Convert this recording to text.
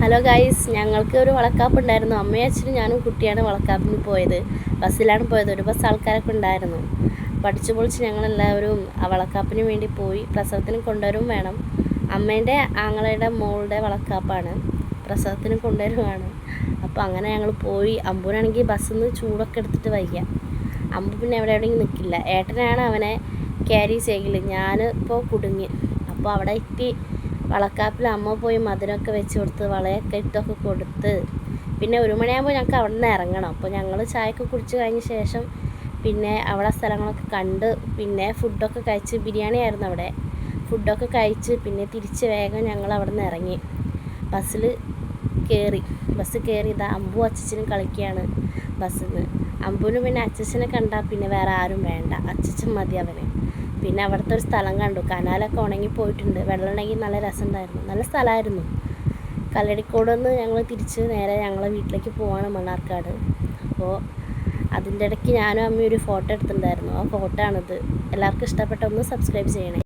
Hello guys, ഞങ്ങൾക്ക് ഒരു വളക്കാപ്പ് ഉണ്ടായിരുന്നു. അമ്മയും അച്ഛനും ഞാനും കുട്ടിയാണ് വളക്കാപ്പിന് പോയത്. ബസ്സിലാണ് പോയത്. ഒരു ബസ് ആൾക്കാരൊക്കെ ഉണ്ടായിരുന്നു. പഠിച്ചു പൊളിച്ച് ഞങ്ങളെല്ലാവരും ആ വളക്കാപ്പിന് വേണ്ടി പോയി. പ്രസവത്തിന് കൊണ്ടുവരും വേണം. അമ്മേൻ്റെ ആങ്ങളുടെ മോളുടെ വളക്കാപ്പാണ്. പ്രസവത്തിന് കൊണ്ടുവരുവാണ്. അപ്പോൾ അങ്ങനെ ഞങ്ങൾ പോയി. അമ്പൂനാണെങ്കിൽ ബസ്സിൽ നിന്ന് ചൂടൊക്കെ എടുത്തിട്ട് വയ്യ. അമ്പു പിന്നെ എവിടെയും നിൽക്കില്ല. ഏട്ടനാണ് അവനെ ക്യാരി ചെയ്യൽ. ഞാൻ ഇപ്പോൾ കുടുങ്ങി. അപ്പോൾ അവിടെ എത്തി വളക്കാപ്പിൽ അമ്മ പോയി മധുരമൊക്കെ വെച്ച് കൊടുത്ത് വളയൊക്കെ ഇട്ടൊക്കെ കൊടുത്ത് പിന്നെ 1 മണിയാകുമ്പോൾ ഞങ്ങൾക്ക് അവിടെ നിന്ന് ഇറങ്ങണം. അപ്പോൾ ഞങ്ങൾ ചായയൊക്കെ കുടിച്ച് കഴിഞ്ഞ ശേഷം പിന്നെ അവിടെ സ്ഥലങ്ങളൊക്കെ കണ്ട് പിന്നെ ഫുഡൊക്കെ കഴിച്ച് ബിരിയാണി ആയിരുന്നു അവിടെ. ഫുഡൊക്കെ കഴിച്ച് പിന്നെ തിരിച്ച് വേഗം ഞങ്ങൾ അവിടെ നിന്ന് ഇറങ്ങി. ബസ് കയറി ഇതാ അമ്പു അച്ചച്ചനും കളിക്കുകയാണ് ബസ്സിൽ നിന്ന്. അമ്പുവിന് പിന്നെ അച്ചച്ചനെ കണ്ടാൽ പിന്നെ വേറെ ആരും വേണ്ട, അച്ചച്ചൻ മതി അവന്. പിന്നെ അവിടുത്തെ ഒരു സ്ഥലം കണ്ടു. കനാലൊക്കെ ഉണങ്ങിപ്പോയിട്ടുണ്ട്. വെള്ളം ഉണ്ടെങ്കിൽ നല്ല രസമുണ്ടായിരുന്നു. നല്ല സ്ഥലമായിരുന്നു. കല്ലടിക്കോട് നിന്ന് ഞങ്ങൾ തിരിച്ച് നേരെ ഞങ്ങളെ വീട്ടിലേക്ക് പോവാണ്, മണ്ണാർക്കാട്. അപ്പോൾ അതിൻ്റെ ഇടയ്ക്ക് ഞാനും അമ്മയും ഒരു ഫോട്ടോ എടുത്തിട്ടുണ്ടായിരുന്നു. ആ ഫോട്ടോ ആണിത്. എല്ലാവർക്കും ഇഷ്ടപ്പെട്ട ഒന്ന് സബ്സ്ക്രൈബ് ചെയ്യണേ.